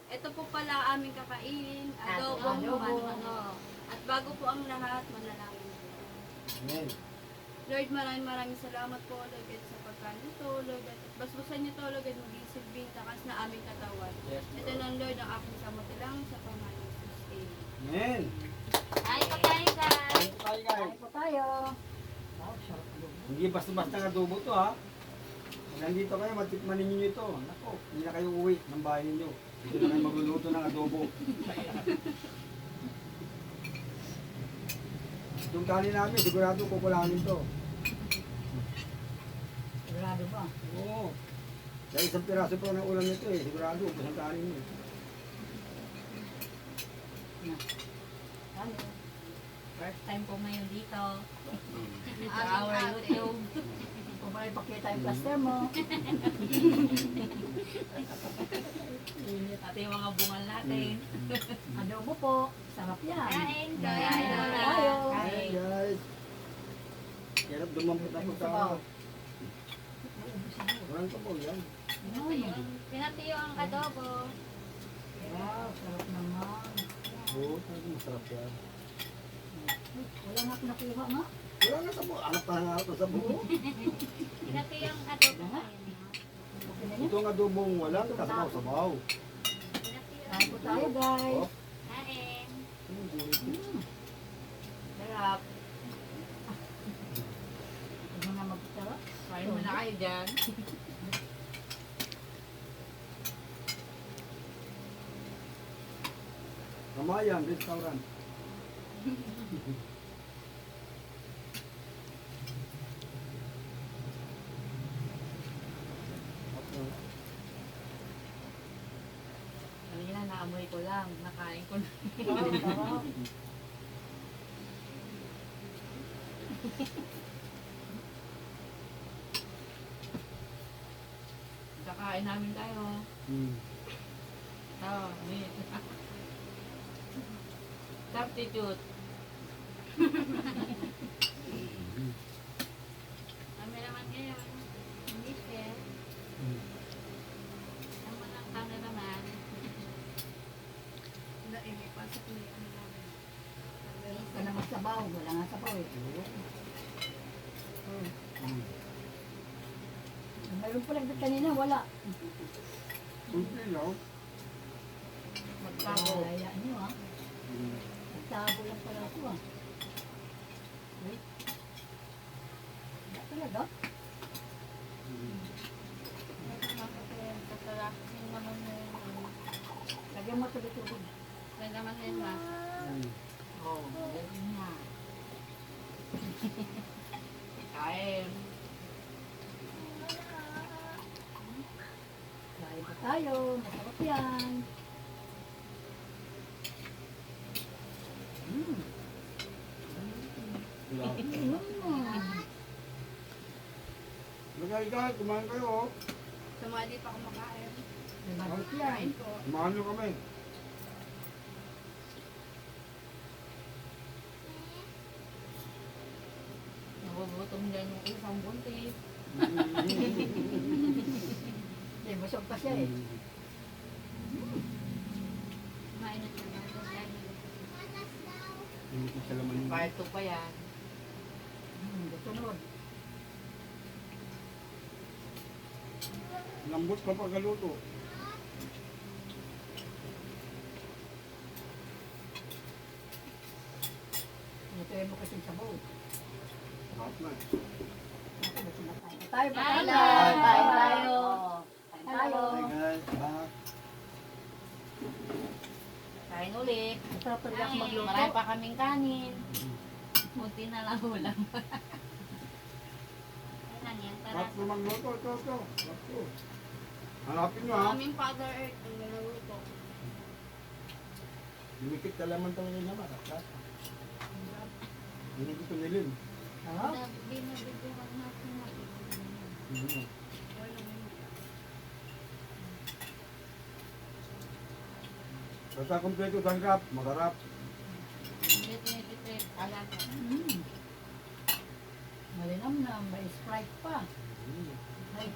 ito po pala aming kakainin, adobong Adobo. manok. At bago po ang lahat, manalangin po. Amen. Lord, maraming salamat po, Lord, at sa pagkain ito, Lord, at basbasan niyo to, Lord, at maging silbing takas na aming katawan. Yes, Ito Lord. ng Lord, ang aking samutilang sa pangalan ng Jesus. Amen. Amen. Ay po tayo guys. Kain po tayo, guys. Ay po tayo. Wow, sarap adobo. Hindi basta-basta ng adobo to, ha. Kung nandito kayo, matikman ninyo ito. Nako, hindi na kayo uwi ng bahay ninyo. Dito na kayo magluluto ng adobo. Yung kanin namin, sigurado kukulangin to. Sigurado ba? Oo. Dahil isang piraso pa ng ulam nito eh. Sigurado, kusang kanin mo. Ano? First time po ngayon dito. Sa Aming our ate. YouTube. Kung ba ipakita yung plaster mo. Init natin yung mga bungal natin. Adobo po. Sarap yan. Kain, Kain kain na na. tayo. Hey guys. Kaya dumampot ako sa walang kapag yan. Pinatiyo ang adobo. Wow, sarap naman. Oo, talagang masarap yan. Wala nga nakuha nga. Wala nga sa buo. Anak pa nga ito sa buo. Pinatiyo ang adobo. Okay na yan. Itong adobong walang kasabaw-sabaw. Kain po tayo guys. Oh. Kain. Sarap. Huwag mo na magsarap. Kain mo na kayo dyan. Kamayan, restaurant. Kanina naamoy ko lang. Nakain ko na. Sarap. Kakain namin tayo. Oh, meat. Substitute. Kami naman ngayon. Hindi fair. Ang mga cameraman. Hindi, may pasok na yung ano namin. Ka na magsabaw. Wala nga sabaw eh. Mayroon pa lang kanina. Wala. Simple lang. Magtago. Kaya niyo ah. Magtago lang pala ako ah. Wait. Wala talaga. Lagyan mo tuloy-tuloy. Nagaman din ma. Oo. Lagyan niya. Kain. Kain pa tayo. Masarap yan. Guys, kumain kayo. Sa mga di pa kumakain. May mabit yan. Kain ko. Kumain nyo kami. Nagugutom dyan yung isang buntis. Hindi, busog pa siya eh. Kumain na siya. Hindi ko siya laman yung Part 2 pa yan. Sunod. lambot pa pagkaluto. Ito mo kasi sabaw. Sarap na. Tayo pa Kain tayo. na. Kain tayo. Kain tayo. Hey guys, back. Kain ulit. Masarap talaga ako magluto. Marami pa kaming kanin. Munti na lang ulam. Ano yan? Tara. Sarap na magluto. Ito. Sarap to. Hanapin nyo ha. Aming Father Earth ang nalaluto. Lumikit ka laman tayo nila naman. Hindi ko nilin. Sarap. Binabigyan natin natin. Basta kompleto tanggap, masarap. Trip. Alaga. Malinam na. May Sprite pa. Ay.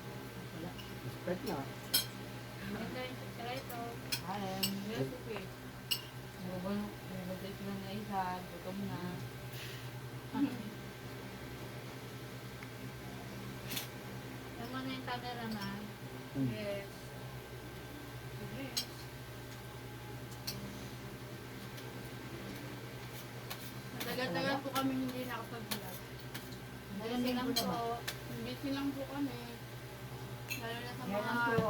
Wala. Respect na. Ito yung sikreto. Kain. Tagal-tagal po kami hindi nakapag-vlog. Busy lang po. Busy lang po kami. Lalo na sa Ngayon mga lang po.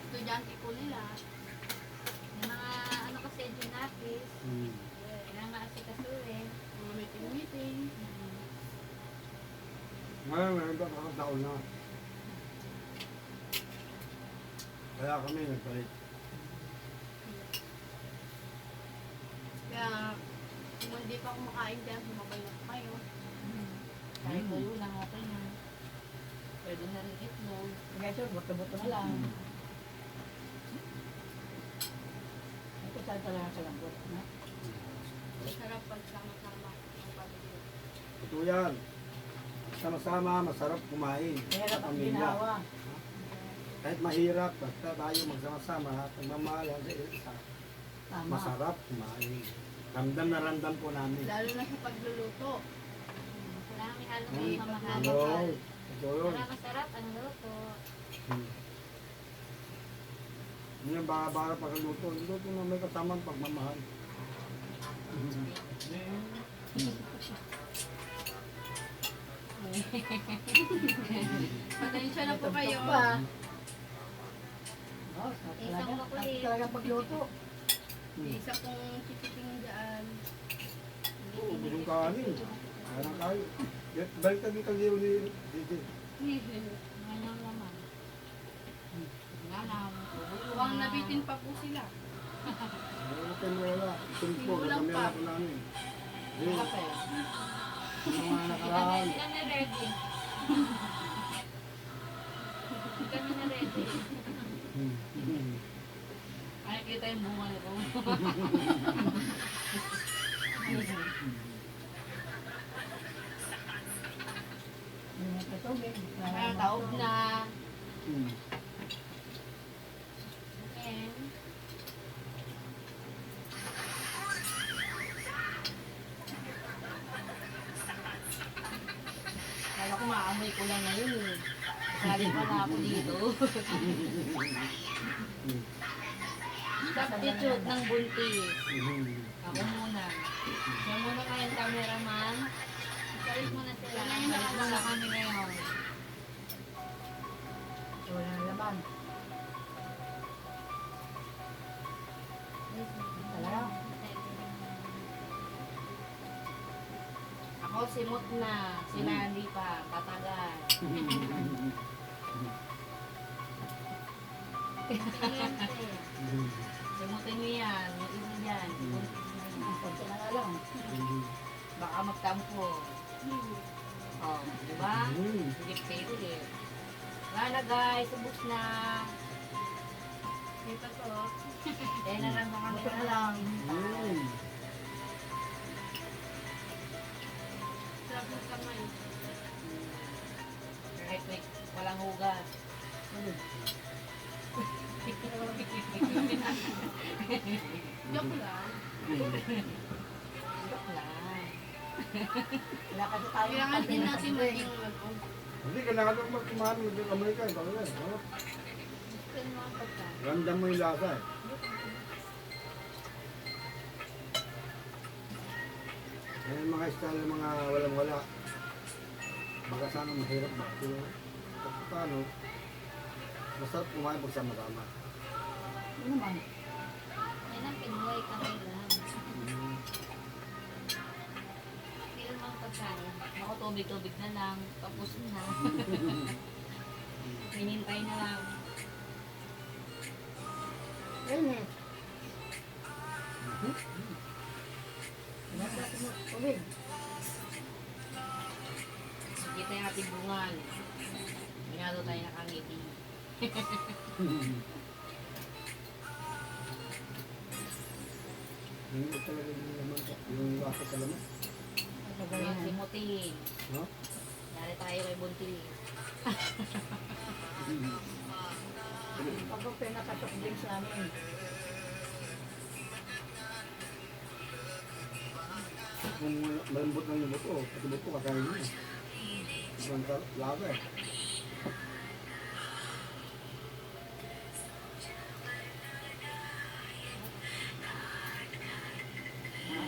estudyante po nila. Yung mga ano kasi Junakis, yung mga asikasuhin. Mga meeting-meeting. Ngayon, meron pa mga taon na. Kaya kami nagpalit. Kaya kung hindi pa kumakain dyan, sumabay na po kayo. Kahit tuyo lang, okay na. Pwede na rin itlog. Guys, buto-buto na lang. Ito saan talaga kalambot. No? Sarap pag sama-sama ang pamilya. Ito yan. Sama-sama, masarap kumain. Mahirap Sa ang pamilya. ginawa. Kahit mahirap, basta tayo magsama-sama at nagmamahalan sa isa. Tama. Masarap kumain. Ramdam na ramdam po namin. Lalo na sa pagluluto. Kailangan may halong Hmm. mamahal. Yun. Ito yun. Para masarap ang luto. Yun yung bara pagkaluto. Luto na may kasamang pagmamahal. Pasensya na po kayo. Tuk-tuk pa. Oh, Isang makulit. talaga pagluto. Isa pong chikiting dyan. Oo, busong kanin. Kaya na kayo. Balik ka dito kagiro ni Didi. Ganyan naman. Ganyan. Mukhang nabitin pa po sila. Ano kayo wala? Isunod po, Sinulang kami pa. anak namin. Hindi, Kape. yung mga nakaraan. Hindi kami ready. Hindi kami na ready. Ay, kita yung bunga nito. Yung katubig. Kaya taob na. Hmm. And, kala ko maamoy ko lang ngayon eh. Kasali pa na ako dito. Substitute ng buntis. Ako muna. Siya muna kayong cameraman. Salit muna sila. Salit muna kami ngayon. Wala na laman. Talaga. Ako simot na. Sila hindi pa. Patagal. Simutin mo yan. Yung isa dyan. Konti na nga lang. Baka magtampo. Oh, di ba? Higit kayo ulit. Wala na guys. Ubus na. Dito to. Kaya na lang kami Konti na lang. Sarap ng kamay. Kahit may walang hugas. Joke lang. Joke lang. Wala kasi tayo. Kailangan din natin maging ano. Hindi, kailangan lang magkumahan mo yung kamay ka. Gusto mo ang pagkain. Ramdam mo yung lasa eh. Yan yung mga style ng mga walang-wala. Baka sana mahirap ba? Pero paano, masarap kumain pag sama-sama. Ano naman? Yan ang Pinoy kami lang. Hindi naman ang pagkain. Ako tubig-tubig na lang. Tapos na. Hinintay na lang. Ayun eh. Wala natin mo tubig. Kita yung ating bungal. Minado tayo nakangiti. Yung talaga yung laman ka. Yung lasa sa laman. Ayan, simutin. No? Yari tayo kay Buntis. Pag ang pinakatok din sa amin. Kung malambot lang yung buto, pati buto kakain mo. Ibang lasa eh.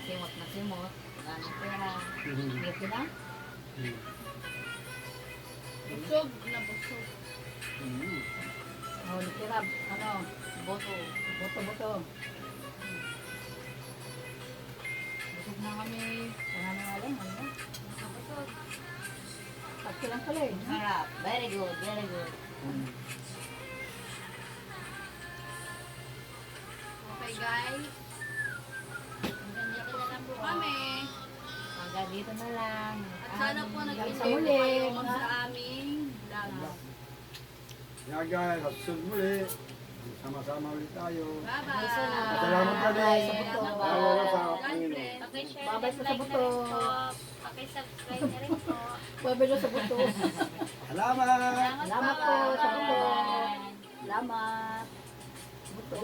Simot na simot. maraming pera. Dito na. Busog na busog. Oh, natira. Ano? Boto. Buto-buto. Busog na kami. Wala na alam. Ano? Nakabusog. Pagka lang pala eh. no? Sarap. Very good, very good. Okay guys. Hanggang dito na lang po Kami. Hanggang dito na lang. At sana po Hanggang nag-enjoy sa po huli, kayo mga- sa aming vlog. Kaya guys, sa susunod muli, sama-sama ulit tayo. Bye-bye. Salamat ka din. Sa buto. Lalo sa God Panginoon. bless. Pakishare Babay and sa like na buto. rin po. Pakisubscribe na rin po. Pwede sa buto. Salamat! Salamat po sa buto. Bye. Salamat. Buto.